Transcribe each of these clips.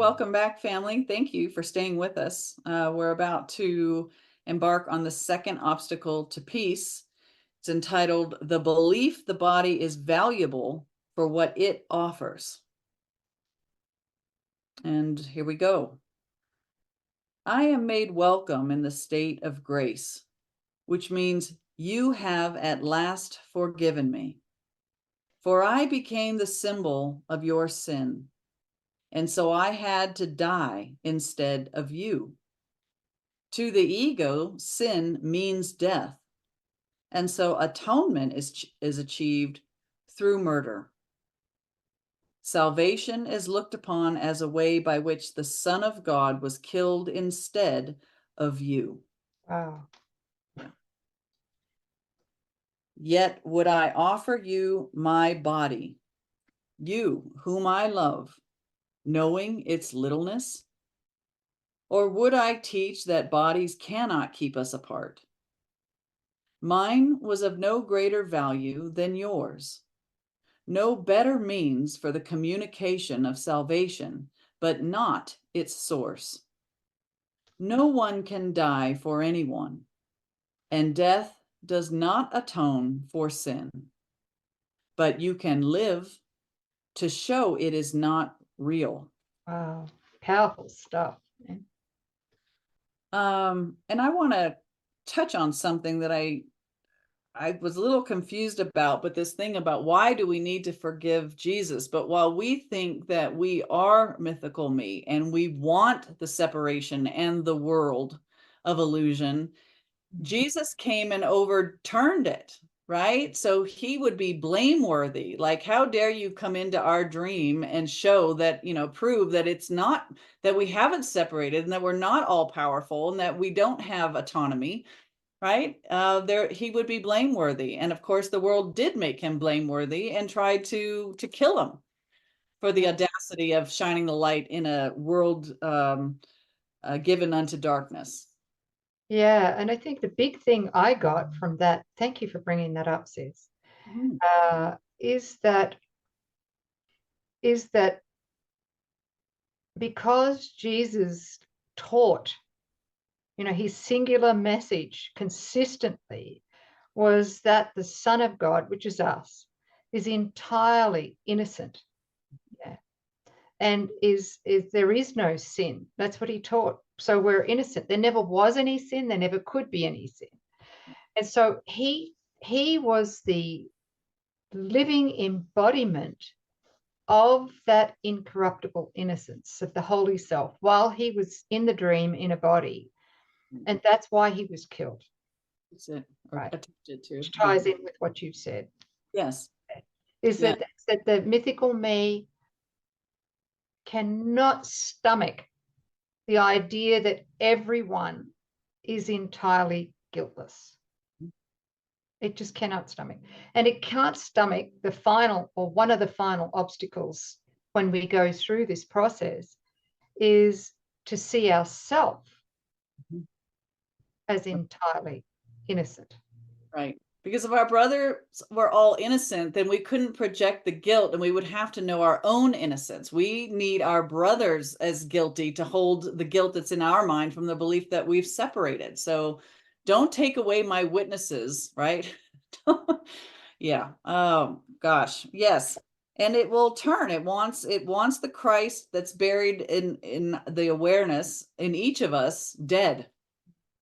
welcome back, family. Thank you for staying with us. We're about to embark on the second obstacle to peace. It's entitled The Belief the Body is Valuable for What It Offers. And here we go. I am made welcome in the state of grace, which means you have at last forgiven me. For I became the symbol of your sin, and so I had to die instead of you. To the ego, sin means death, and so atonement is achieved through murder. Salvation is looked upon as a way by which the Son of God was killed instead of you. Wow. Yet would I offer you my body, you whom I love, knowing its littleness? Or would I teach that bodies cannot keep us apart? Mine was of no greater value than yours, no better means for the communication of salvation, but not its source. No one can die for anyone, and death does not atone for sin. But you can live to show it is not real. Wow. Powerful stuff. And I want to touch on something that I was a little confused about, but this thing about why do we need to forgive Jesus? But while we think that we are mythical me and we want the separation and the world of illusion, Jesus came and overturned it, right? So he would be blameworthy. Like, how dare you come into our dream and show that, prove that it's not, that we haven't separated and that we're not all powerful and that we don't have autonomy, right? He would be blameworthy. And of course, the world did make him blameworthy and tried to kill him for the audacity of shining the light in a world given unto darkness. Yeah, and I think the big thing I got from that, thank you for bringing that up, sis, is that because Jesus taught, his singular message consistently was that the Son of God, which is us, is entirely innocent. Yeah. And is there is no sin. That's what he taught. So we're innocent. There never was any sin. There never could be any sin. And so he was the living embodiment of that incorruptible innocence of the holy self while he was in the dream in a body. And that's why he was killed. That's it. Or right. attempted to. Which ties in with what you've said. Yes. Is that the mythical me cannot stomach the idea that everyone is entirely guiltless. It just cannot stomach. And it can't stomach the final, or one of the final obstacles when we go through this process is to see ourselves as entirely innocent. Right. Because if our brothers were all innocent, then we couldn't project the guilt and we would have to know our own innocence. We need our brothers as guilty to hold the guilt that's in our mind from the belief that we've separated. So don't take away my witnesses, right? Yeah. Oh gosh. Yes. And it will turn. It wants the Christ that's buried in the awareness in each of us dead.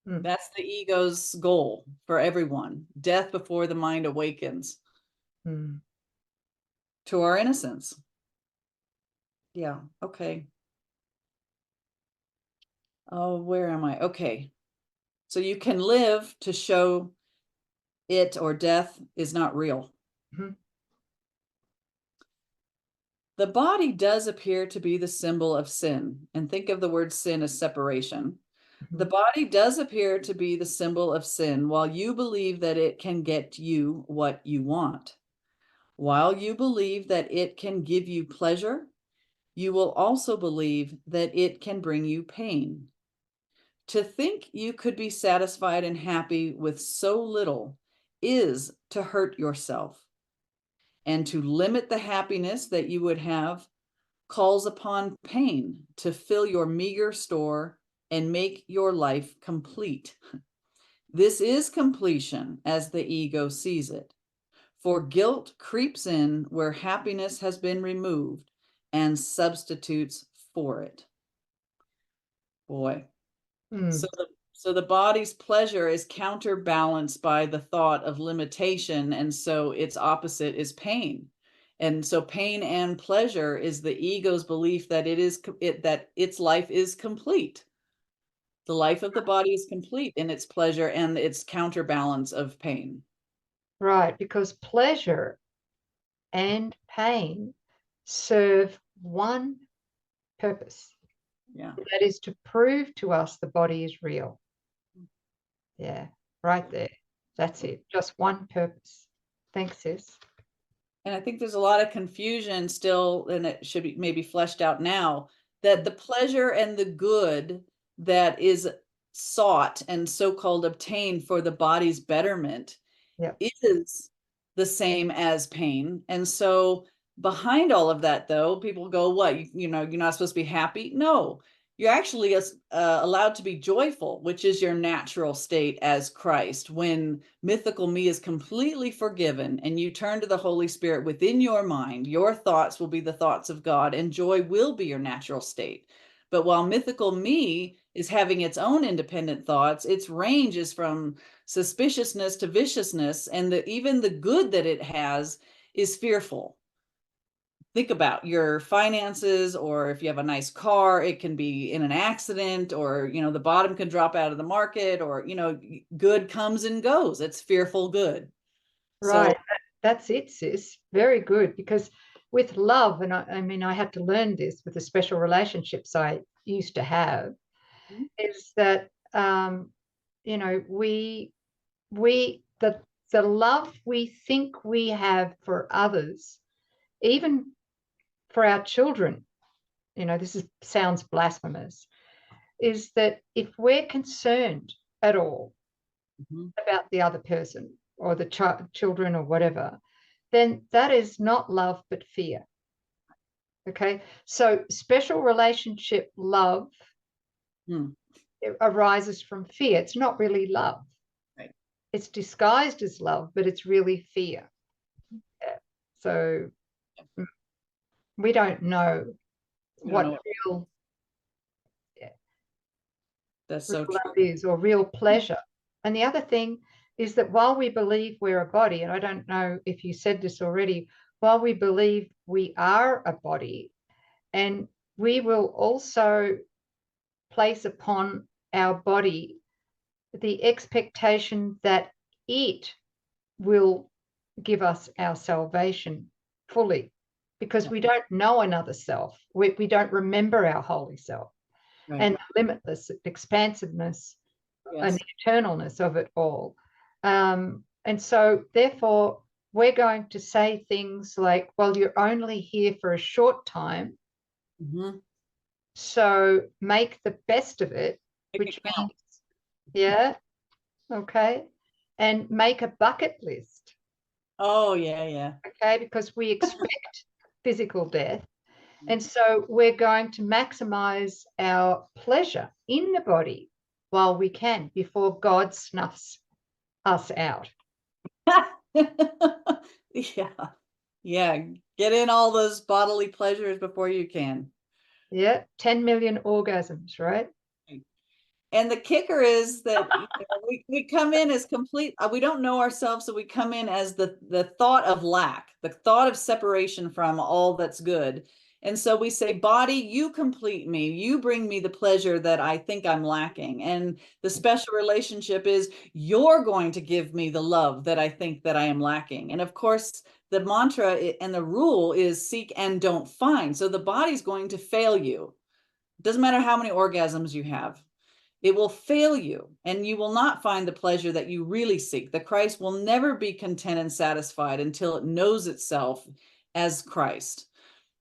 That's the ego's goal for everyone. Death before the mind awakens to our innocence. Yeah. Okay. Oh, where am I? Okay. So you can live to show it or death is not real. The body does appear to be the symbol of sin. And think of the word sin as separation. The body does appear to be the symbol of sin, while you believe that it can get you what you want. While you believe that it can give you pleasure, you will also believe that it can bring you pain. To think you could be satisfied and happy with so little is to hurt yourself. And to limit the happiness that you would have calls upon pain to fill your meager store and make your life complete. This is completion as the ego sees it. For guilt creeps in where happiness has been removed and substitutes for it. Boy. Mm. So the body's pleasure is counterbalanced by the thought of limitation, and so its opposite is pain. And so pain and pleasure is the ego's belief that that its life is complete. The life of the body is complete in its pleasure and its counterbalance of pain. Right, because pleasure and pain serve one purpose. Yeah. That is to prove to us the body is real. Yeah, right there. That's it. Just one purpose. Thanks, sis. And I think there's a lot of confusion still, and it should be maybe fleshed out now, that the pleasure and the good that is sought and so-called obtained for the body's betterment Yep. is the same as pain. And so behind all of that, though, people go, what, you know, you're not supposed to be happy? No, you're actually allowed to be joyful, which is your natural state as Christ. When mythical me is completely forgiven and you turn to the Holy Spirit within your mind, your thoughts will be the thoughts of God and joy will be your natural state. But while mythical me is having its own independent thoughts, its range is from suspiciousness to viciousness, and even the good that it has is fearful. Think about your finances, or if you have a nice car, it can be in an accident, or, you know, the bottom can drop out of the market, or, you know, good comes and goes. It's fearful good. So, Right. That's it, sis. Very good. Because with love, and I mean, I had to learn this with the special relationships I used to have, is that you know, the love we think we have for others, even for our children, you know, sounds blasphemous, is that if we're concerned at all about the other person or the children or whatever, then that is not love but fear. Okay, so special relationship love it arises from fear. It's not really love. right. It's disguised as love, but it's really fear. Yeah. So we don't know We don't know what what real, that's real so true. love is or real pleasure. And the other thing is that while we believe we're a body, and I don't know if you said this already, while we believe we are a body, and we will also place upon our body the expectation that it will give us our salvation fully, because we don't know another self. We don't remember our holy self, Right. and the limitless expansiveness and Yes. the eternalness of it all. And so therefore we're going to say things like, well, you're only here for a short time, so make the best of it, which means, yeah, okay, and make a bucket list. Oh, yeah, yeah. Okay, because we expect physical death. And so we're going to maximize our pleasure in the body while we can before God snuffs us out. Yeah. Yeah. Get in all those bodily pleasures before you can. Yeah, 10 million orgasms, right? And the kicker is that we come in as complete, we don't know ourselves, so we come in as the thought of lack, the thought of separation from all that's good. And so we say, body, you complete me. You bring me the pleasure that I think I'm lacking. And the special relationship is, you're going to give me the love that I think that I am lacking. And of course, the mantra and the rule is seek and don't find. So the body's going to fail you. It doesn't matter how many orgasms you have. It will fail you, and you will not find the pleasure that you really seek. The Christ will never be content and satisfied until it knows itself as Christ.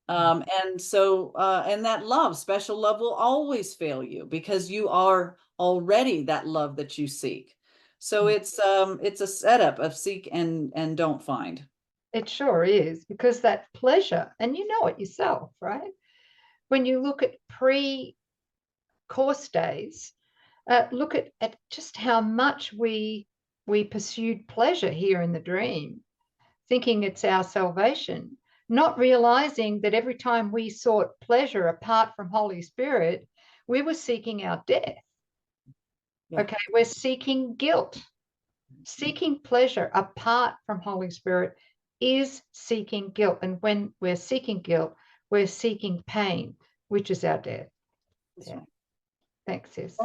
And so, and that love, special love, will always fail you because you are already that love that you seek. So it's a setup of seek and don't find. It sure is, because that pleasure, and you know it yourself, right? when you look at pre-course days, look at just how much we pursued pleasure here in the dream, thinking it's our salvation, not realizing that every time we sought pleasure apart from Holy Spirit, we were seeking our death. Yeah. Okay, we're seeking guilt. Seeking pleasure apart from Holy Spirit is seeking guilt. And when we're seeking guilt, we're seeking pain, which is our death. Yeah. Right. Thanks, sis.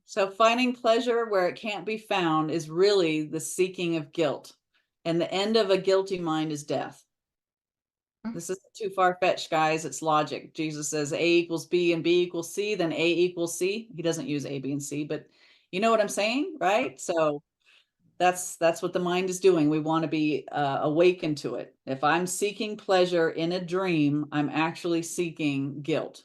So finding pleasure where it can't be found is really the seeking of guilt. And the end of a guilty mind is death. This isn't too far-fetched, guys. It's logic. Jesus says A equals B and B equals C, then A equals C. He doesn't use A, B, and C, but you know what I'm saying, right? So that's what the mind is doing. We want to be awakened to it. If I'm seeking pleasure in a dream, I'm actually seeking guilt.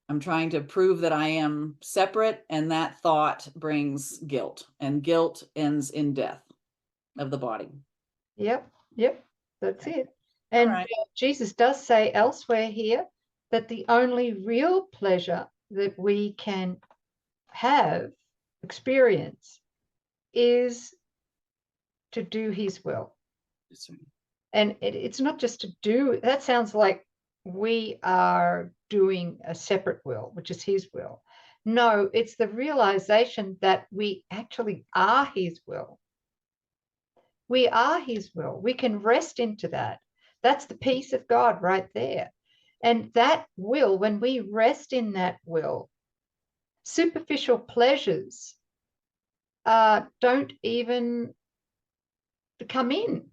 I'm trying to prove that I am separate, and that thought brings guilt, and guilt ends in death of the body. Yep, that's it. And Jesus does say elsewhere here that the only real pleasure that we can have, experience, is to do his will. That's right. And it's not just to do, that sounds like we are doing a separate will, which is his will. No, it's the realization that we actually are his will. We are his will. We can rest into that. That's the peace of God right there. And that will, when we rest in that will, superficial pleasures don't even come in,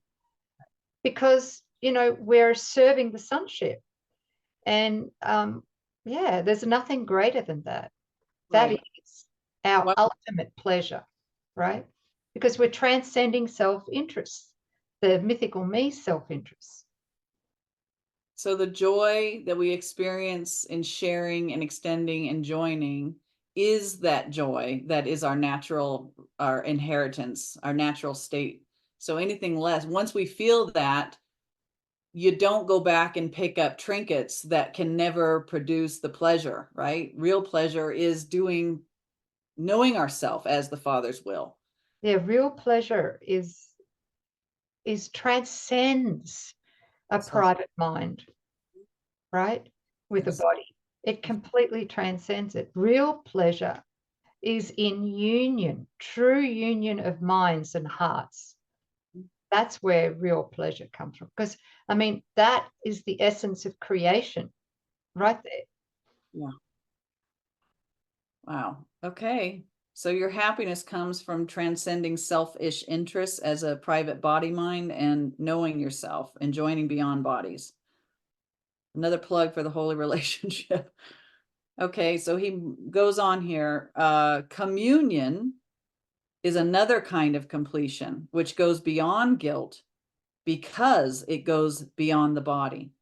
because, you know, we're serving the sonship. And yeah, there's nothing greater than that. That is our ultimate pleasure, right? Because we're transcending self-interest, the mythical me self-interest. So the joy that we experience in sharing and extending and joining is that joy that is our natural, our inheritance, our natural state. So anything less, once we feel that, you don't go back and pick up trinkets that can never produce the pleasure, right? Real pleasure is knowing ourselves as the Father's will. Yeah, real pleasure is transcends a private mind, right? With a body. It completely transcends it. Real pleasure is in union, true union of minds and hearts. That's where real pleasure comes from. Because, I mean, that is the essence of creation right there. Yeah. Wow. Okay. So your happiness comes from transcending selfish interests as a private body mind and knowing yourself and joining beyond bodies. Another plug for the holy relationship. Okay, so he goes on here. Communion is another kind of completion, which goes beyond guilt because it goes beyond the body.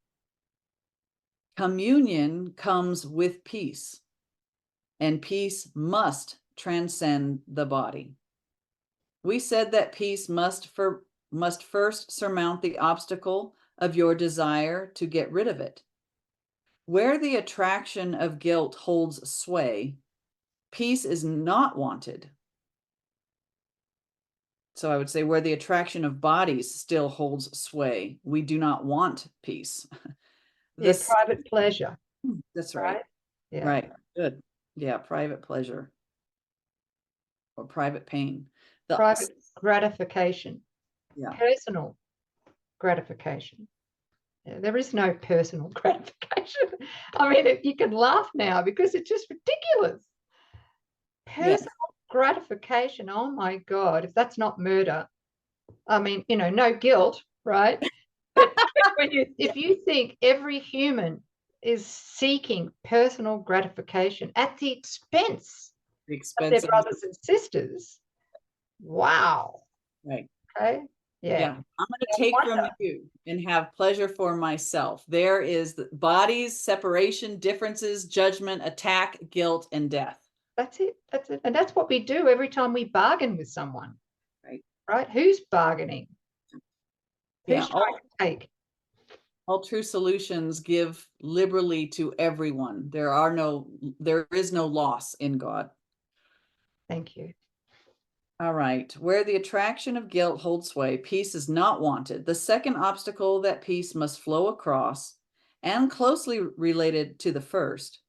Communion comes with peace, and peace must transcend the body. We said that peace must first surmount the obstacle of your desire to get rid of it. Where the attraction of guilt holds sway, peace is not wanted. So I would say where the attraction of bodies still holds sway, we do not want peace. This private pleasure. That's right. Yeah. Right. Good. Yeah. Private pleasure or private pain. Private gratification. Yeah. Personal gratification. Yeah, there is no personal gratification. I mean, you can laugh now because it's just ridiculous. Personal gratification. Oh my God, if that's not murder, I mean, you know, no guilt, right? But if you think every human is seeking personal gratification at the expense of their brothers and sisters, wow. Right. Okay. Yeah. I'm going to take from you and have pleasure for myself. There is the bodies, separation, differences, judgment, attack, guilt, and death. That's it. That's it. And that's what we do every time we bargain with someone. Right. Right? Who's bargaining? Who's trying to take? All true solutions give liberally to everyone. There is no loss in God. Thank you. All right. Where the attraction of guilt holds sway, peace is not wanted. The second obstacle that peace must flow across, and closely related to the first,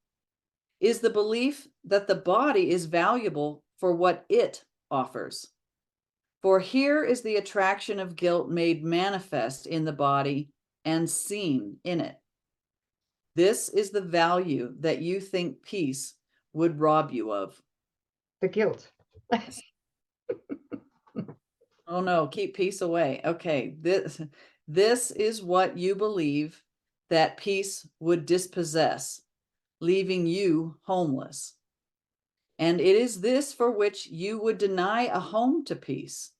is the belief that the body is valuable for what it offers. For here is the attraction of guilt made manifest in the body and seen in it. This is the value that you think peace would rob you of. The guilt. Oh no, keep peace away. Okay, this is what you believe that peace would dispossess, leaving you homeless. And it is this for which you would deny a home to peace.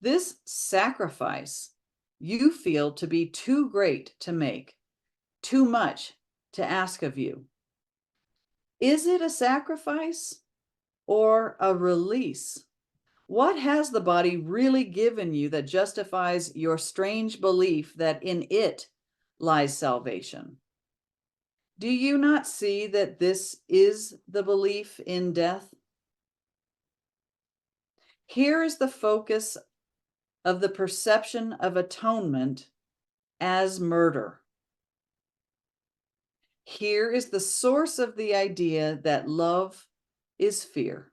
This sacrifice you feel to be too great to make, too much to ask of you. Is it a sacrifice or a release? What has the body really given you that justifies your strange belief that in it lies salvation? Do you not see that this is the belief in death? Here is the focus of the perception of atonement as murder. Here is the source of the idea that love is fear.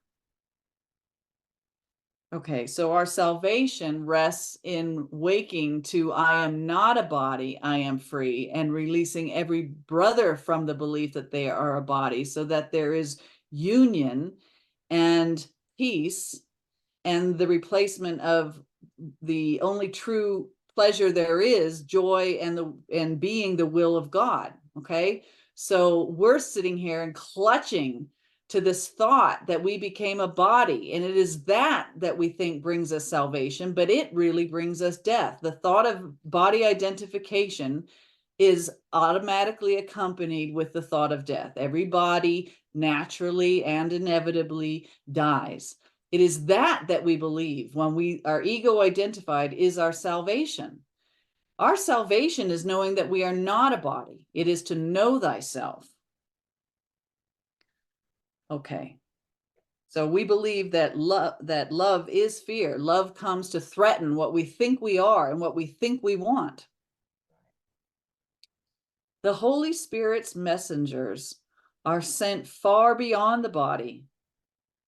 Okay, so our salvation rests in waking to I am not a body, I am free, and releasing every brother from the belief that they are a body, so that there is union and peace and the replacement of the only true pleasure there is, joy and being the will of God. Okay, so we're sitting here and clutching to this thought that we became a body, and it is that we think brings us salvation, but it really brings us death. The thought of body identification is automatically accompanied with the thought of death. Every body naturally and inevitably dies. It is that we believe when we are ego identified is our salvation. Our salvation is knowing that we are not a body. It is to know thyself. Okay. So we believe that love is fear. Love comes to threaten what we think we are and what we think we want. The Holy Spirit's messengers are sent far beyond the body,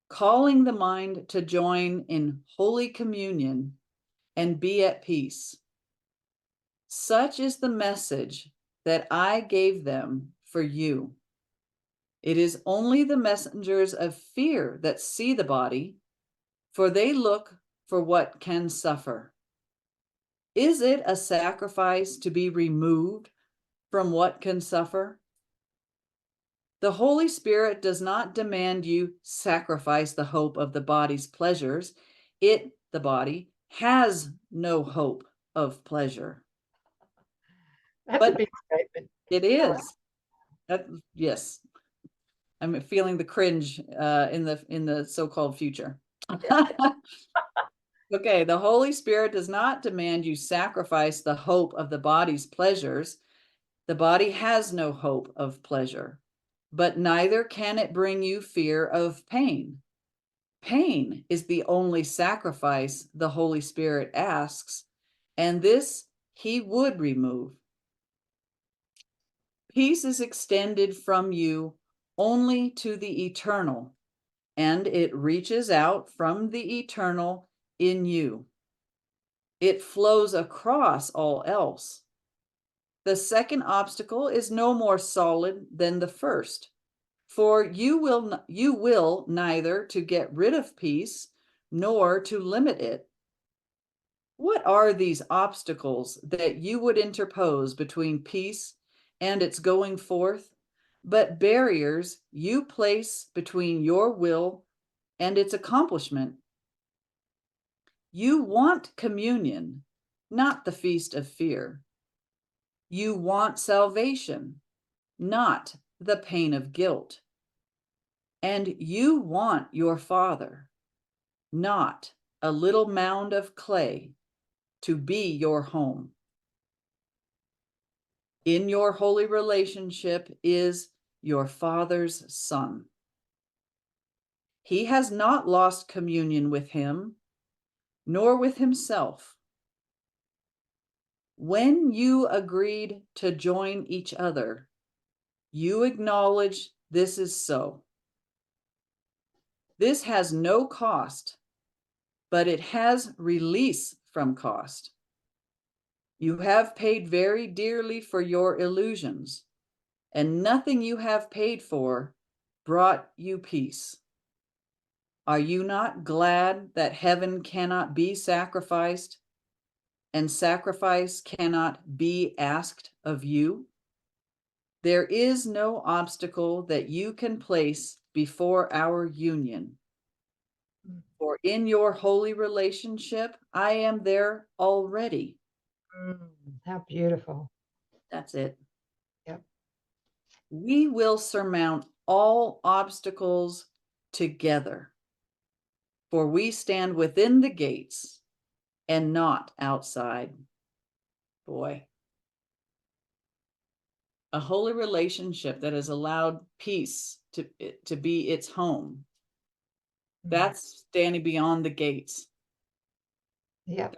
calling the mind to join in holy communion and be at peace. Such is the message that I gave them for you. It is only the messengers of fear that see the body, for they look for what can suffer. Is it a sacrifice to be removed from what can suffer? The Holy Spirit does not demand you sacrifice the hope of the body's pleasures. The body, has no hope of pleasure. That's But a big statement. it is. Yes. I'm feeling the cringe in the so-called future. Okay, the Holy Spirit does not demand you sacrifice the hope of the body's pleasures. The body has no hope of pleasure, but neither can it bring you fear of pain. Pain is the only sacrifice the Holy Spirit asks, and this he would remove. Peace is extended from you only to the eternal, and it reaches out from the eternal in you. It flows across all else. The second obstacle is no more solid than the first, for you will neither to get rid of peace nor to limit it. What are these obstacles that you would interpose between peace and its going forth, but barriers you place between your will and its accomplishment? You want communion, not the feast of fear. You want salvation, not the pain of guilt. And you want your Father, not a little mound of clay, to be your home. in your holy relationship is your Father's Son. He has not lost communion with him, nor with himself. When you agreed to join each other, you acknowledge this is so. This has no cost, but it has release from cost. You have paid very dearly for your illusions, and nothing you have paid for brought you peace. Are you not glad that heaven cannot be sacrificed and sacrifice cannot be asked of you? There is no obstacle that you can place before our union. For in your holy relationship, I am there already. How beautiful. That's it. Yep. We will surmount all obstacles together, for we stand within the gates and not outside. Boy. A holy relationship that has allowed peace to be its home. That's standing beyond the gates. Yep.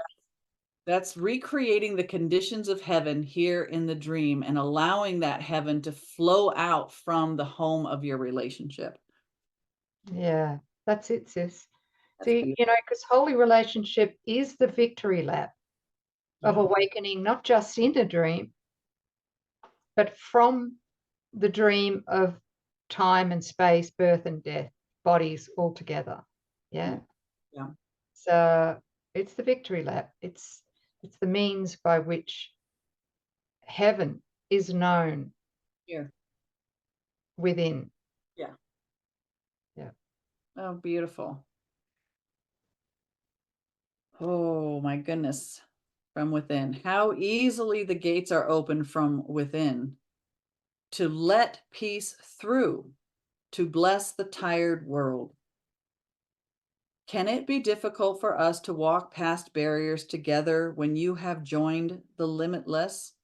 That's recreating the conditions of heaven here in the dream and allowing that heaven to flow out from the home of your relationship. Yeah, that's it, sis. That's See, beautiful. because holy relationship is the victory lap of Yeah. awakening, not just in a dream, but from the dream of time and space, birth and death, bodies all together. Yeah. Yeah. So it's the victory lap. It's the means by which heaven is known Here. within. Yeah. Yeah. Oh, beautiful. Oh my goodness. From within. How easily the gates are open from within to let peace through, to bless the tired world. Can it be difficult for us to walk past barriers together when you have joined the limitless?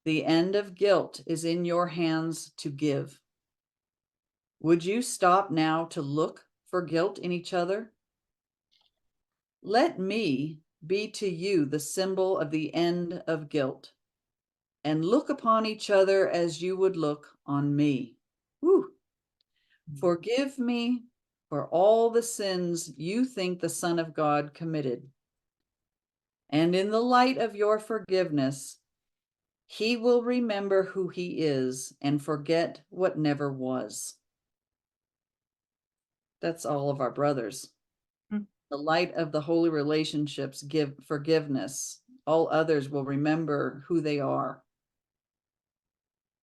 The end of guilt is in your hands to give. Would you stop now to look for guilt in each other? Let me be to you the symbol of the end of guilt, and look upon each other as you would look on me. Woo. Forgive me for all the sins you think the Son of God committed. And in the light of your forgiveness, he will remember who he is and forget what never was. That's all of our brothers. Mm. The light of the holy relationships give forgiveness. All others will remember who they are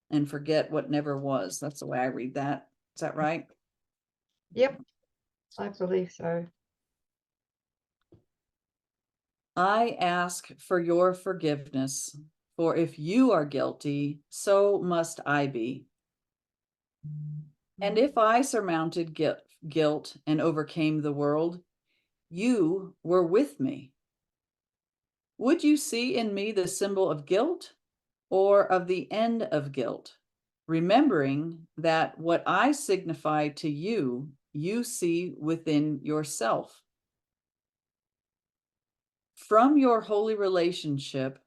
and forget what never was. That's the way I read that. Is that right? Yep, I believe so. I ask for your forgiveness, for if you are guilty, so must I be. And if I surmounted guilt and overcame the world, you were with me. Would you see in me the symbol of guilt or of the end of guilt, remembering that what I signify to you, you see within yourself? From your holy relationship,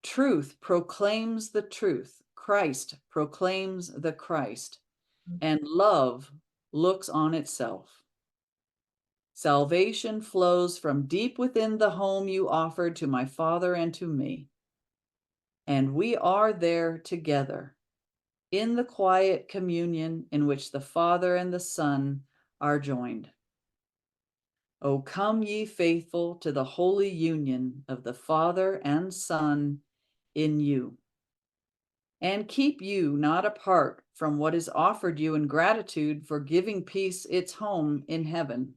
truth proclaims the truth, Christ proclaims the Christ, and love looks on itself. Salvation flows from deep within the home you offered to my Father and to me. And we are there together in the quiet communion in which the Father and the Son are joined. O come ye faithful to the holy union of the Father and Son in you. And keep you not apart from what is offered you in gratitude for giving peace its home in heaven.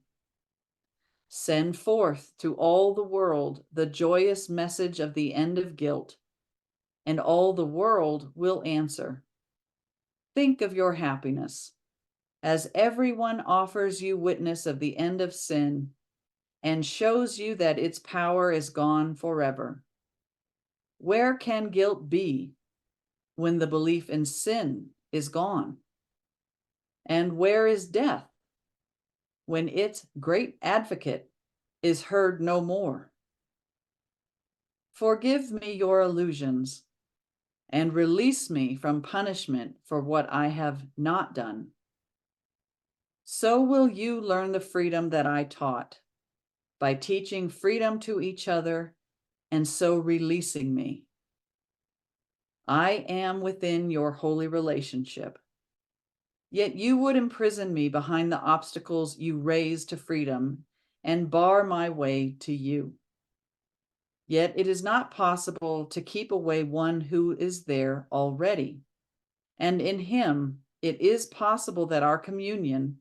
Send forth to all the world the joyous message of the end of guilt, and all the world will answer. Think of your happiness, as everyone offers you witness of the end of sin and shows you that its power is gone forever. Where can guilt be when the belief in sin is gone? And where is death when its great advocate is heard no more? Forgive me your illusions and release me from punishment for what I have not done. So will you learn the freedom that I taught by teaching freedom to each other and so releasing me. I am within your holy relationship. Yet you would imprison me behind the obstacles you raise to freedom and bar my way to you. Yet it is not possible to keep away one who is there already. And in him, it is possible that our communion,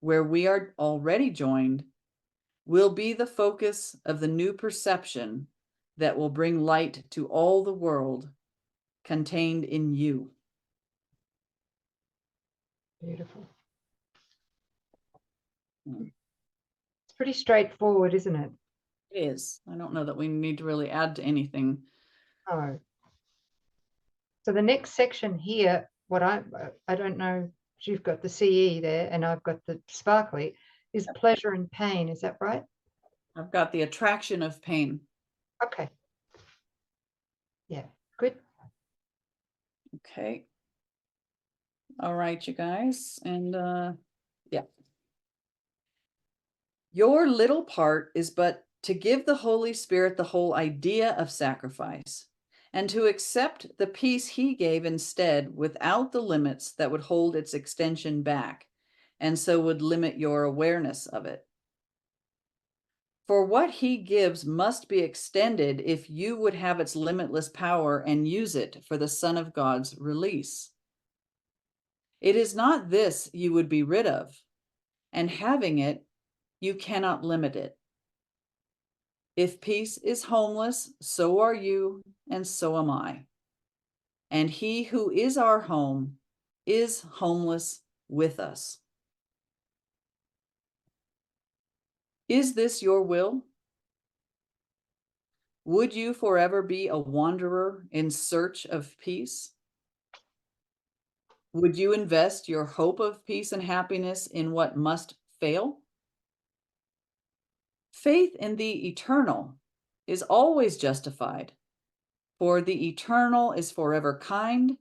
where we are already joined, will be the focus of the new perception that will bring light to all the world contained in you. Beautiful. It's pretty straightforward, isn't it? It is. I don't know that we need to really add to anything. Oh. So the next section here, what I don't know, you've got the CE there and I've got the sparkly, is pleasure and pain. Is that right? I've got the attraction of pain. Okay. Yeah, good. Okay. All right, you guys. And yeah. Your little part is but to give the Holy Spirit the whole idea of sacrifice and to accept the peace he gave instead without the limits that would hold its extension back and so would limit your awareness of it. For what he gives must be extended if you would have its limitless power and use it for the Son of God's release. It is not this you would be rid of, and having it, you cannot limit it. If peace is homeless, so are you, and so am I. And he who is our home is homeless with us. Is this your will? Would you forever be a wanderer in search of peace? Would you invest your hope of peace and happiness in what must fail? Faith in the eternal is always justified, for the eternal is forever kind,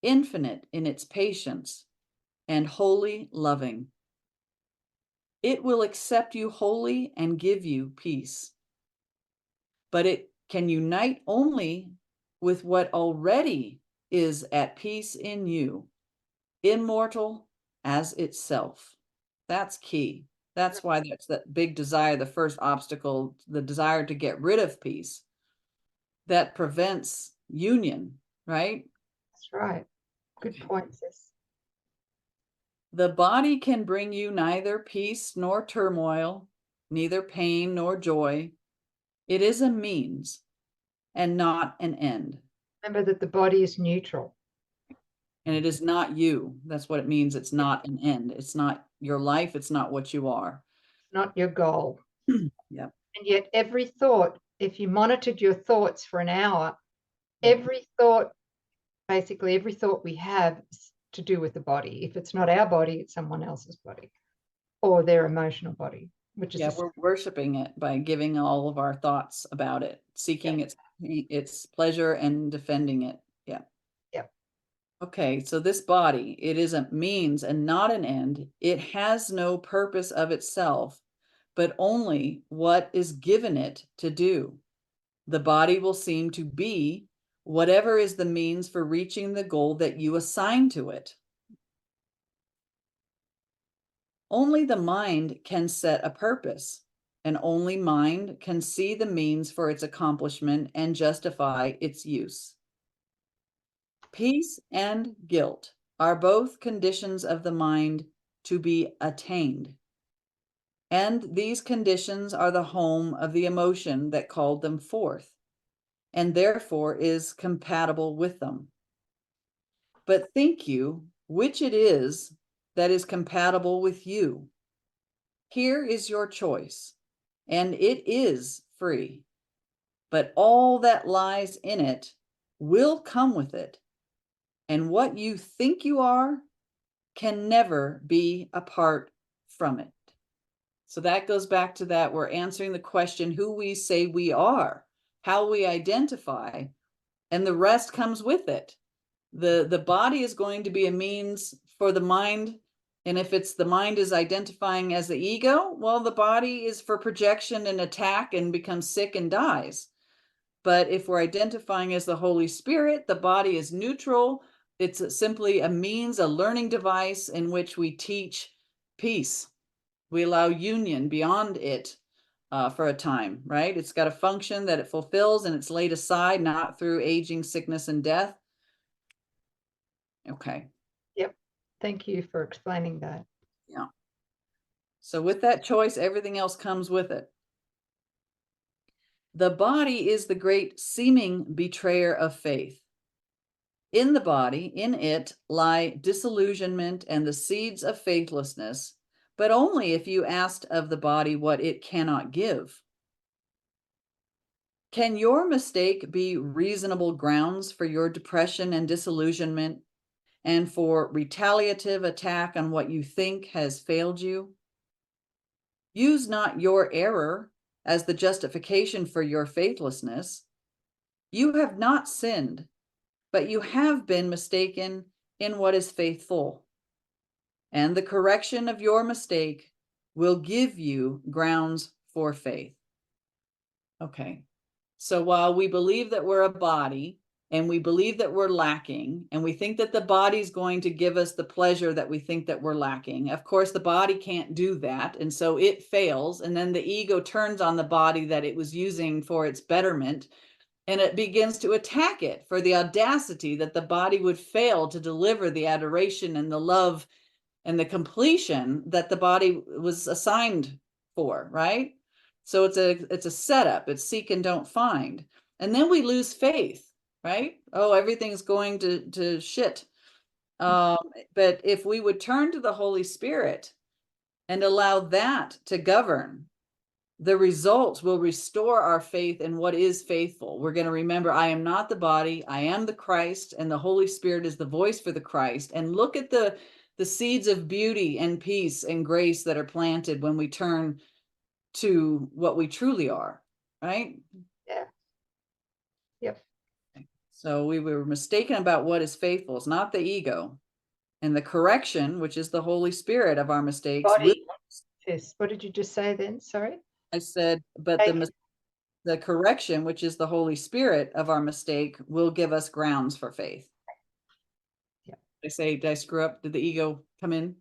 infinite in its patience, and wholly loving. It will accept you wholly and give you peace. But it can unite only with what already is at peace in you, immortal as itself. That's key. That's why that's that big desire, the first obstacle, the desire to get rid of peace that prevents union, right? That's right. Good point, sis. The body can bring you neither peace nor turmoil, neither pain nor joy. It is a means and not an end. Remember that the body is neutral. And it is not you. That's what it means. It's not an end. It's not your life. It's not what you are. Not your goal. Yep. And yet every thought, if you monitored your thoughts for an hour, every thought, basically every thought we have is to do with the body. If it's not our body, it's someone else's body or their emotional body, which is Yeah, we're worshiping it by giving all of our thoughts about it, seeking its pleasure and defending it. Yeah. Yep. Okay, so this body, it is a means and not an end. It has no purpose of itself, but only what is given it to do. The body will seem to be whatever is the means for reaching the goal that you assign to it. Only the mind can set a purpose, and only mind can see the means for its accomplishment and justify its use. Peace and guilt are both conditions of the mind to be attained. And these conditions are the home of the emotion that called them forth, and therefore is compatible with them. But think you which it is that is compatible with you. Here is your choice, and it is free, but all that lies in it will come with it, And what you think you are can never be apart from it. So that goes back to that. We're answering the question who we say we are, how we identify, and the rest comes with it. The body is going to be a means for the mind. And if it's the mind is identifying as the ego, well, the body is for projection and attack and becomes sick and dies. But if we're identifying as the Holy Spirit, the body is neutral. It's simply a means, a learning device in which we teach peace. We allow union beyond it for a time, right? It's got a function that it fulfills and it's laid aside, not through aging, sickness, and death. Okay. Yep. Thank you for explaining that. Yeah. So with that choice, everything else comes with it. The body is the great seeming betrayer of faith. In the body, in it, lie disillusionment and the seeds of faithlessness, but only if you asked of the body what it cannot give. Can your mistake be reasonable grounds for your depression and disillusionment and for retaliative attack on what you think has failed you? Use not your error as the justification for your faithlessness. You have not sinned, but you have been mistaken in what is faithful. And the correction of your mistake will give you grounds for faith. Okay. So while we believe that we're a body and we believe that we're lacking and we think that the body's going to give us the pleasure that we think that we're lacking, of course, the body can't do that. And so it fails. And then the ego turns on the body that it was using for its betterment. And it begins to attack it for the audacity that the body would fail to deliver the adoration and the love and the completion that the body was assigned for, right? So it's a setup. It's seek and don't find. And then we lose faith, right? Oh, everything's going to shit. But if we would turn to the Holy Spirit and allow that to govern, the results will restore our faith in what is faithful. We're going to remember, I am not the body, I am the Christ, and the Holy Spirit is the voice for the Christ. And look at the seeds of beauty and peace and grace that are planted when we turn to what we truly are, right? Yeah. Yep. So we were mistaken about what is faithful. It's not the ego. And the correction, which is the Holy Spirit of our mistakes, will, Body. Yes. What did you just say then? Sorry. I said, but the correction, which is the Holy Spirit of our mistake, will give us grounds for faith. Yeah. Did I screw up? Did the ego come in?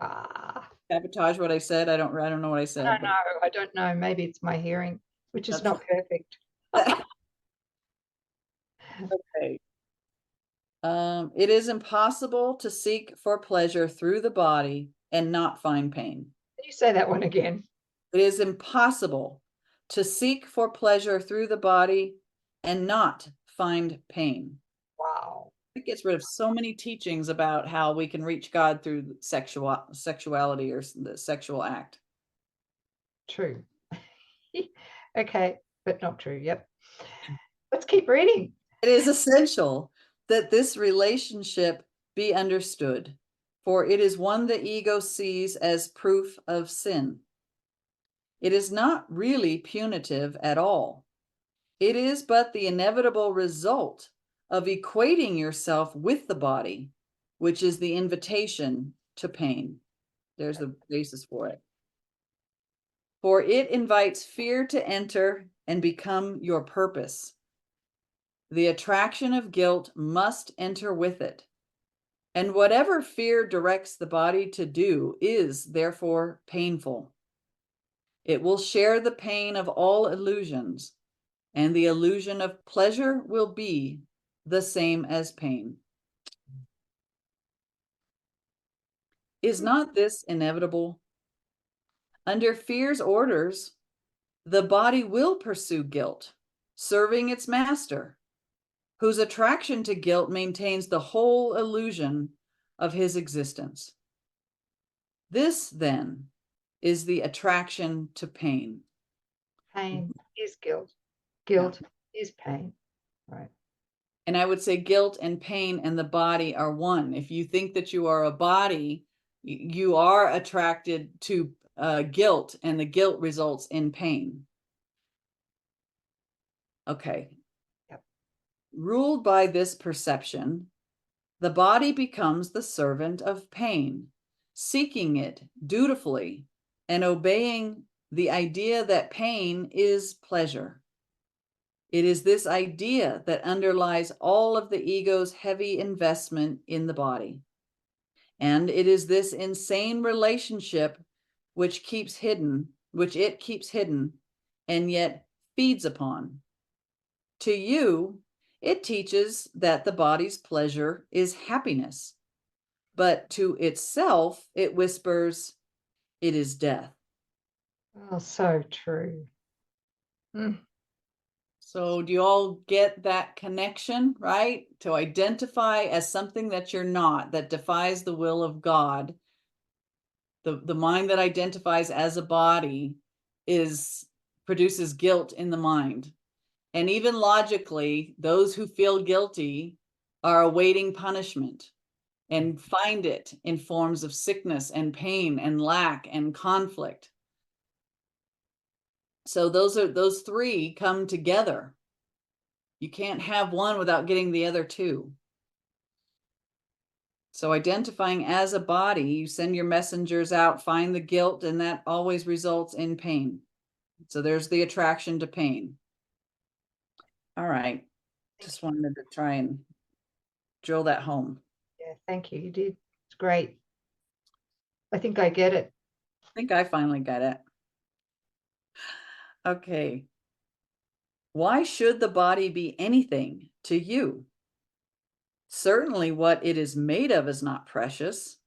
Ah. Sabotage what I said? I don't know what I said. I don't know. I don't know. Maybe it's my hearing, which is not perfect. Okay. It is impossible to seek for pleasure through the body and not find pain. Can you say that one again? It is impossible to seek for pleasure through the body and not find pain. Wow. It gets rid of so many teachings about how we can reach God through sexuality or the sexual act. True. Okay, but not true. Yep. Let's keep reading. It is essential that this relationship be understood, for it is one the ego sees as proof of sin. It is not really punitive at all. It is but the inevitable result of equating yourself with the body, which is the invitation to pain. There's the basis for it. For it invites fear to enter and become your purpose. The attraction of guilt must enter with it. And whatever fear directs the body to do is therefore painful. It will share the pain of all illusions, and the illusion of pleasure will be the same as pain. Is not this inevitable? Under fear's orders, the body will pursue guilt, serving its master, whose attraction to guilt maintains the whole illusion of his existence. This, then, is the attraction to pain. Pain is guilt. Guilt is pain. Right. And I would say guilt and pain and the body are one. If you think that you are a body, you are attracted to guilt, and the guilt results in pain. Okay. Yep. Ruled by this perception, the body becomes the servant of pain, seeking it dutifully and obeying the idea that pain is pleasure. It is this idea that underlies all of the ego's heavy investment in the body. And it is this insane relationship which it keeps hidden, and yet feeds upon. To you, it teaches that the body's pleasure is happiness, but to itself, it whispers, it is death. Oh, so true. Mm. So do you all get that connection, right? To identify as something that you're not, that defies the will of God. The mind that identifies as a body produces guilt in the mind. And even logically, those who feel guilty are awaiting punishment and find it in forms of sickness and pain and lack and conflict. So those three come together. You can't have one without getting the other two. So identifying as a body, you send your messengers out, find the guilt, and that always results in pain. So there's the attraction to pain. All right. Just wanted to try and drill that home. Yeah, thank you. You did. It's great. I think I get it. I think I finally got it. Okay. Why should the body be anything to you? Certainly what it is made of is not precious.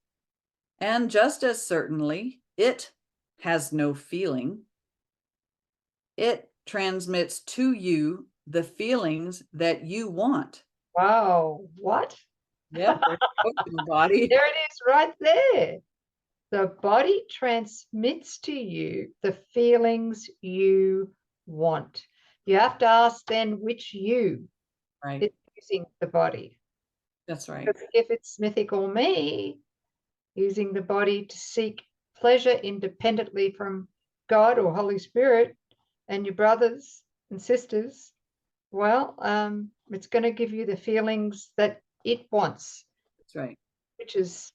And just as certainly, it has no feeling. It transmits to you the feelings that you want. Wow. What? Yep, there's the body. There it is right there. The body transmits to you the feelings you want. You have to ask then which you Right. is using the body. That's right. Because if it's mythical me, using the body to seek pleasure independently from God or Holy Spirit and your brothers and sisters, well, it's going to give you the feelings that it wants. That's right. Which is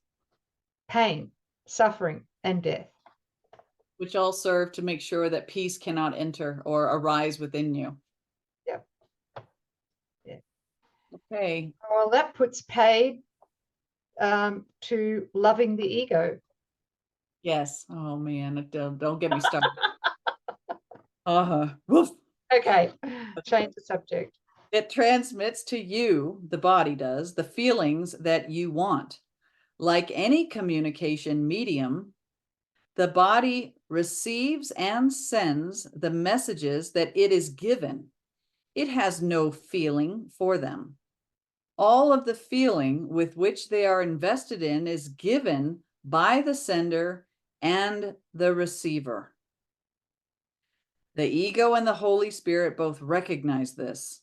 pain, suffering, and death. Which all serve to make sure that peace cannot enter or arise within you. Yep. Yeah. Okay. Well, that puts paid to loving the ego. Yes. Oh man, don't get me started. Woof. Okay, change the subject. It transmits to you, the body does, the feelings that you want. Like any communication medium, the body receives and sends the messages that it is given. It has no feeling for them. All of the feeling with which they are invested in is given by the sender and the receiver. The ego and the Holy Spirit both recognize this.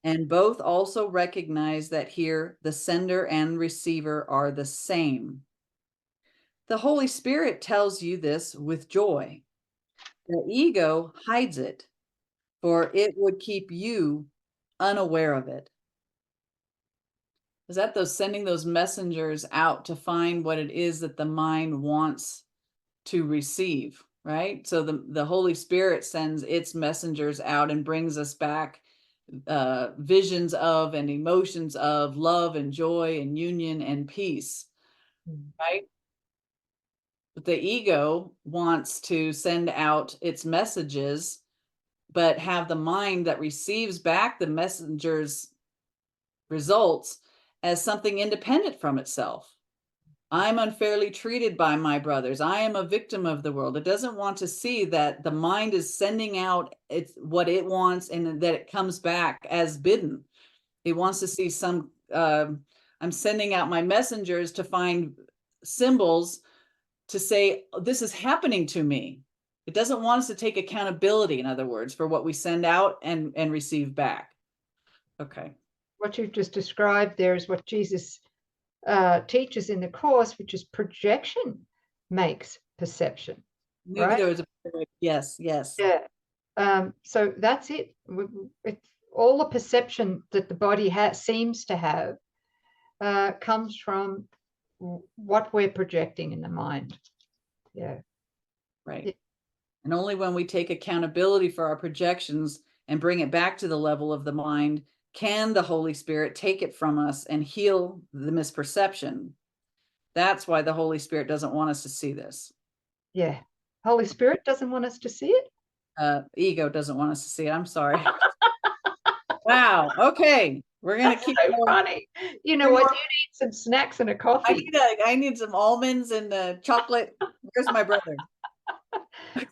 And both also recognize that here the sender and receiver are the same. The Holy Spirit tells you this with joy. The ego hides it, for it would keep you unaware of it. Is that those sending those messengers out to find what it is that the mind wants to receive, right? So the Holy Spirit sends its messengers out and brings us back visions of and emotions of love and joy and union and peace, right? But the ego wants to send out its messages, but have the mind that receives back the messenger's results as something independent from itself. I'm unfairly treated by my brothers. I am a victim of the world. It doesn't want to see that the mind is sending out what it wants and that it comes back as bidden. It wants to see I'm sending out my messengers to find symbols to say, this is happening to me. It doesn't want us to take accountability, in other words, for what we send out and receive back. Okay. what you've just described there is what Jesus teaches in the Course, which is projection makes perception, right? There was a yes, yes. Yeah. So that's it. It's all the perception that the body seems to have comes from what we're projecting in the mind. Yeah. Right. Yeah. And only when we take accountability for our projections and bring it back to the level of the mind can the Holy Spirit take it from us and heal the misperception. That's why the Holy Spirit doesn't want us to see this. Yeah. Holy Spirit doesn't want us to see it. Ego doesn't want us to see it. I'm sorry. Wow. Okay. We're going to keep so going. funny. You know what? You need some snacks and a coffee. I need some almonds and chocolate. Where's my brother?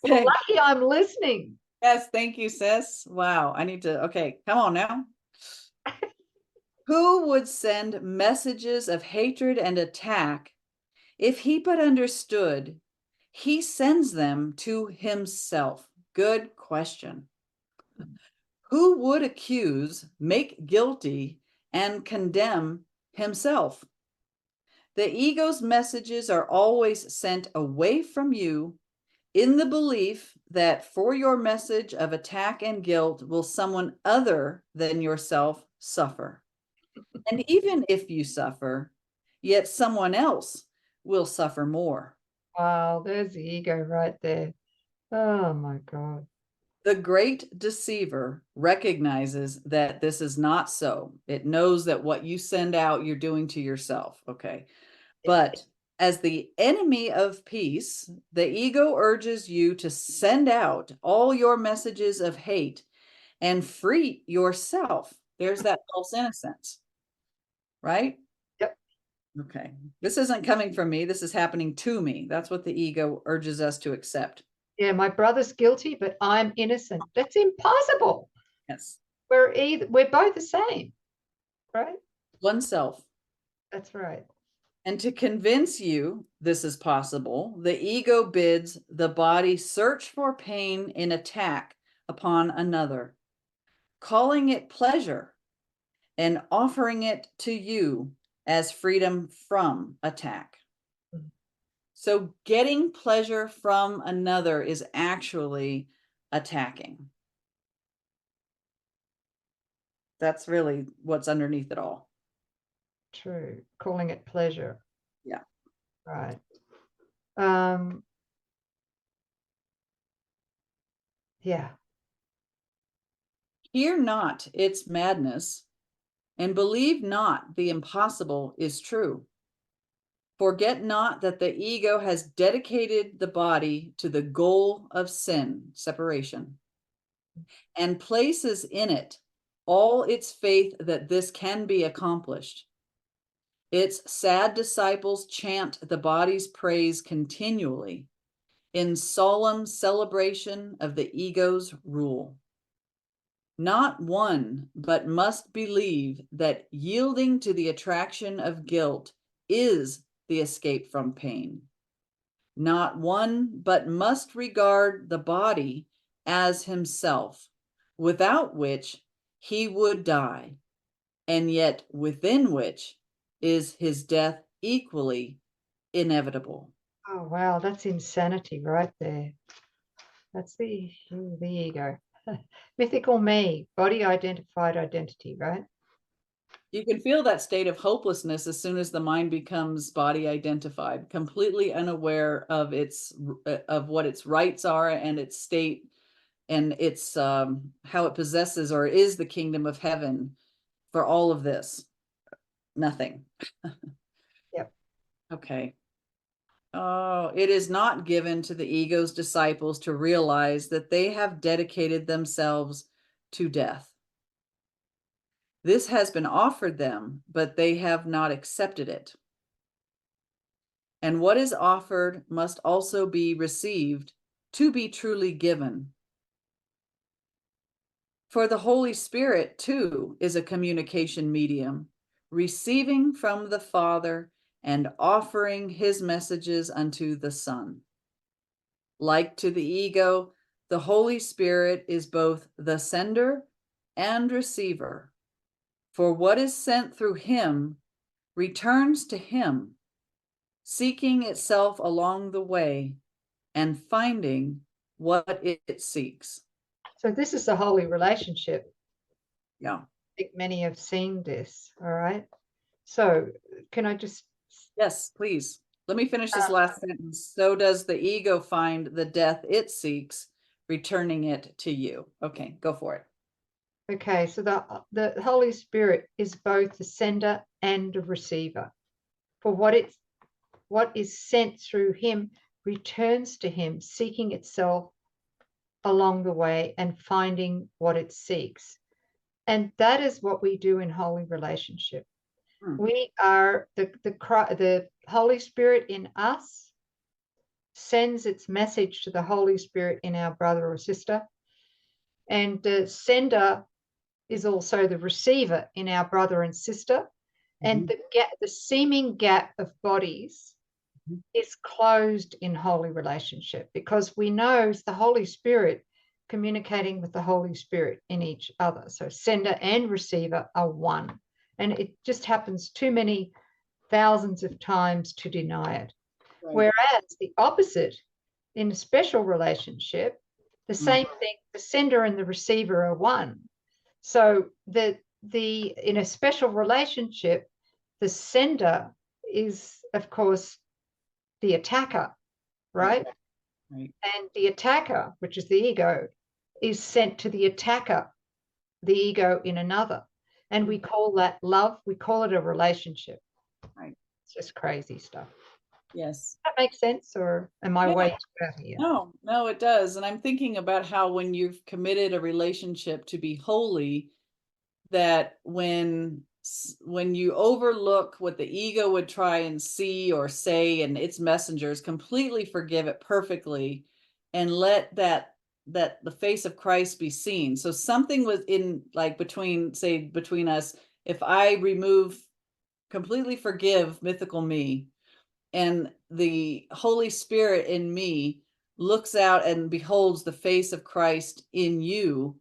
Well, Okay. lucky I'm listening. Yes, thank you, sis. Wow. I need to, okay, come on now. Who would send messages of hatred and attack if he but understood he sends them to himself? Good question. Who would accuse, make guilty, and condemn himself? The ego's messages are always sent away from you in the belief that for your message of attack and guilt will someone other than yourself suffer. And even if you suffer, yet someone else will suffer more. Wow, there's the ego right there. Oh my God. The great deceiver recognizes that this is not so. It knows that what you send out, you're doing to yourself. Okay. But as the enemy of peace, the ego urges you to send out all your messages of hate and free yourself. There's that false innocence, right? Yep. Okay. This isn't coming from me. This is happening to me. That's what the ego urges us to accept. Yeah, my brother's guilty, but I'm innocent. That's impossible. Yes. We're both the same, right? Oneself. That's right. And to convince you this is possible, the ego bids the body search for pain in attack upon another, calling it pleasure and offering it to you as freedom from attack. So getting pleasure from another is actually attacking. That's really what's underneath it all. True. Calling it pleasure. Yeah. Right. Yeah. Fear not its madness, and believe not the impossible is true. Forget not that the ego has dedicated the body to the goal of sin, separation, and places in it all its faith that this can be accomplished. Its sad disciples chant the body's praise continually in solemn celebration of the ego's rule. Not one but must believe that yielding to the attraction of guilt is the escape from pain. Not one but must regard the body as himself, without which he would die, and yet within which is his death equally inevitable. Oh wow, that's insanity right there. That's the ego. Mythical me, body identified identity, right? You can feel that state of hopelessness as soon as the mind becomes body identified, completely unaware of what its rights are and its state and its how it possesses or is the kingdom of heaven for all of this. Nothing. Yep. Okay. Oh, it is not given to the ego's disciples to realize that they have dedicated themselves to death. This has been offered them, but they have not accepted it. And what is offered must also be received to be truly given. For the Holy Spirit, too, is a communication medium, receiving from the Father and offering his messages unto the Son. Like to the ego, the Holy Spirit is both the sender and receiver. For what is sent through him returns to him, seeking itself along the way and finding what it seeks. So this is a holy relationship. Yeah. I think many have seen this. All right. So can I just Yes, please. Let me finish this last sentence. So does the ego find the death it seeks, returning it to you. Okay, go for it. okay, so the Holy Spirit is both the sender and the receiver. For what is sent through him returns to him, seeking itself along the way and finding what it seeks. And that is what we do in holy relationship. We are the Holy Spirit in us sends its message to the Holy Spirit in our brother or sister. And the sender is also the receiver in our brother and sister. And the seeming gap of bodies is closed in holy relationship, because we know it's the Holy Spirit communicating with the Holy Spirit in each other. So sender and receiver are one. And it just happens too many thousands of times to deny it. Right. Whereas the opposite, in a special relationship, the same thing, the sender and the receiver are one. So in a special relationship, the sender is, of course, the attacker, right? Right. And the attacker, which is the ego, is sent to the attacker, the ego in another. And we call that love. We call it a relationship. Right. It's just crazy stuff. Yes. Does that make sense, or am I way too out here? No, it does. And I'm thinking about how when you've committed a relationship to be holy, that when you overlook what the ego would try and see or say and its messengers, completely forgive it perfectly and let that the face of Christ be seen. So something was in, like, between us, if I completely forgive mythical me, and the Holy Spirit in me looks out and beholds the face of Christ in you,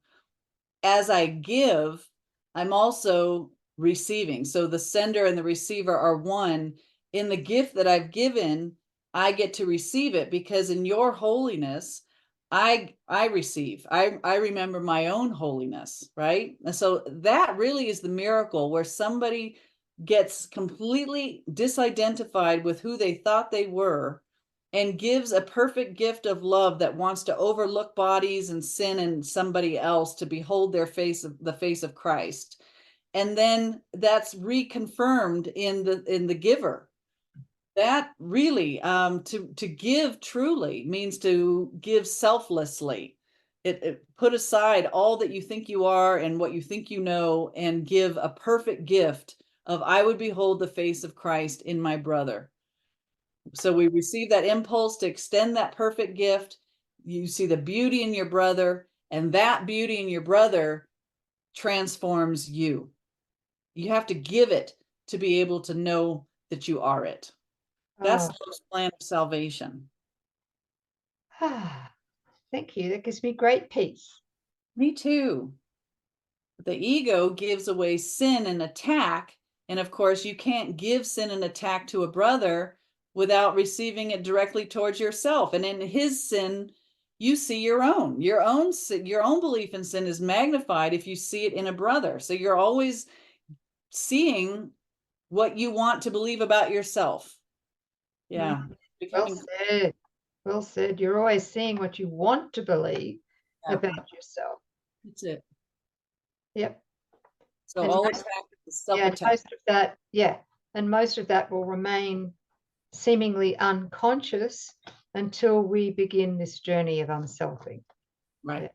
as I give, I'm also receiving. So the sender and the receiver are one. In the gift that I've given, I get to receive it, because in your holiness, I receive. I remember my own holiness, right? And so that really is the miracle, where somebody gets completely disidentified with who they thought they were and gives a perfect gift of love that wants to overlook bodies and sin in somebody else to behold the face of Christ. And then that's reconfirmed in the giver. That really, to give truly means to give selflessly. It put aside all that you think you are and what you think you know, and give a perfect gift of, I would behold the face of Christ in my brother. So we receive that impulse to extend that perfect gift. You see the beauty in your brother, and that beauty in your brother transforms you. You have to give it to be able to know that you are it. That's the plan of salvation. Thank you. That gives me great peace. Me too. The ego gives away sin and attack. And of course, you can't give sin and attack to a brother without receiving it directly towards yourself. And in his sin, you see your own belief in sin is magnified if you see it in a brother. So you're always seeing what you want to believe about yourself. Yeah. Well said. Well said. You're always seeing what you want to believe about yourself. That's it. Yep. So all attack is self-attack. And most of that will remain seemingly unconscious until we begin this journey of unselfing. Right.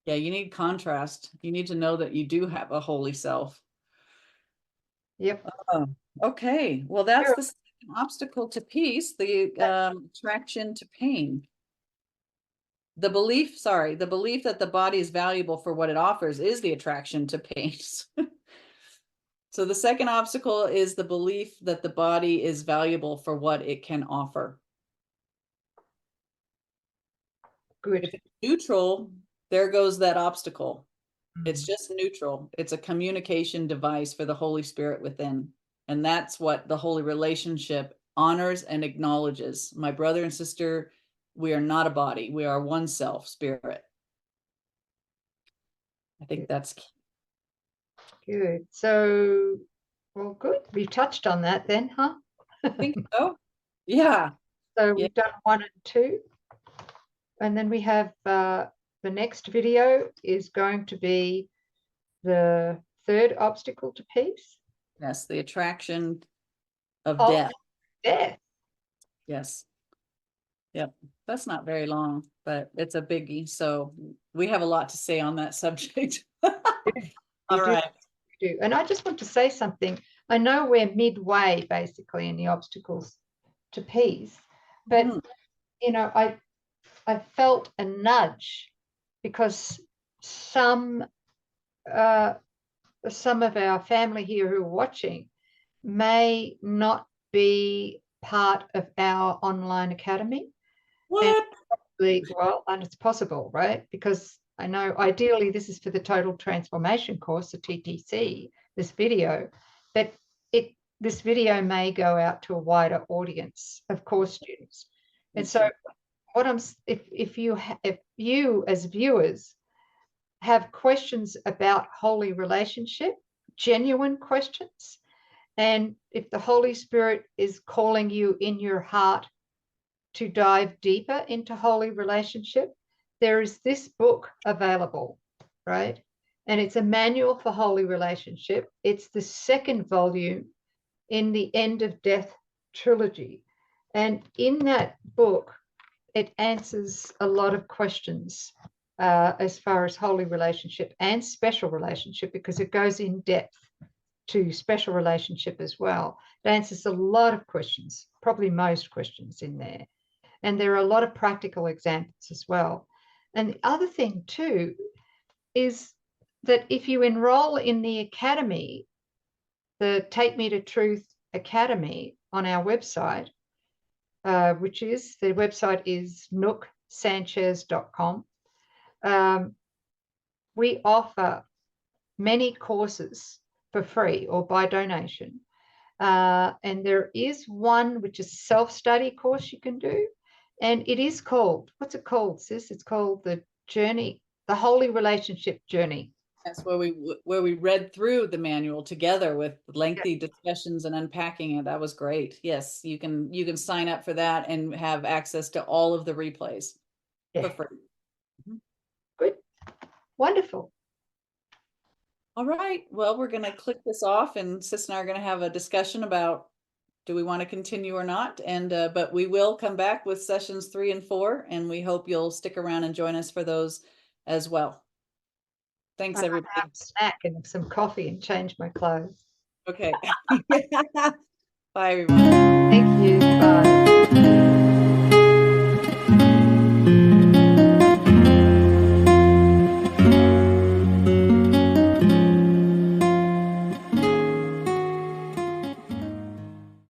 Yeah, you need contrast. You need to know that you do have a holy self. Yep. Okay. Well, that's the second obstacle to peace, the attraction to pain. The belief that the body is valuable for what it offers is the attraction to pain. So the second obstacle is the belief that the body is valuable for what it can offer. Good. If it's neutral, there goes that obstacle. It's just neutral. It's a communication device for the Holy Spirit within. And that's what the holy relationship honors and acknowledges. My brother and sister, we are not a body. We are one self, spirit. I think that's key. Good. So, well, good. We've touched on that then, huh? I think so. Yeah. So we've done 1 and 2. And then we have the next video is going to be the 3rd obstacle to peace. Yes, the attraction of Oh, death. death. Yes. Yep. That's not very long, but it's a biggie. So we have a lot to say on that subject. All right. Do. And I just want to say something. I know we're midway basically in the obstacles to peace, but you know, I felt a nudge because some of our family here who are watching may not be part of our online academy. What? And it's possible, right? Because I know ideally this is for the Total Transformation course, the TTC, this video, but this video may go out to a wider audience of course students. And so if you as viewers have questions about holy relationship, genuine questions, and if the Holy Spirit is calling you in your heart to dive deeper into holy relationship, there is this book available, right? And it's a manual for holy relationship. It's the 2nd volume in the End of Death trilogy. And in that book, it answers a lot of questions as far as holy relationship and special relationship, because it goes in depth to special relationship as well. It answers a lot of questions, probably most questions in there. And there are a lot of practical examples as well. And the other thing too is that if you enroll in the academy, the Take Me to Truth Academy on our website, which is, the website is nouksanchez.com. We offer many courses for free or by donation. And there is one which is a self-study course you can do. And it is called, what's it called, sis? It's called the Journey, the Holy Relationship Journey. That's where we read through the manual together with lengthy discussions and unpacking it. That was great. Yes, you can sign up for that and have access to all of the replays for free. Good. Wonderful. All right. Well, we're going to click this off, and Sis and I are going to have a discussion about do we want to continue or not. And but we will come back with sessions 3 and 4, and we hope you'll stick around and join us for those as well. Thanks, everybody. Have a snack and some coffee and change my clothes. Okay. Bye, everyone. Thank you. Bye.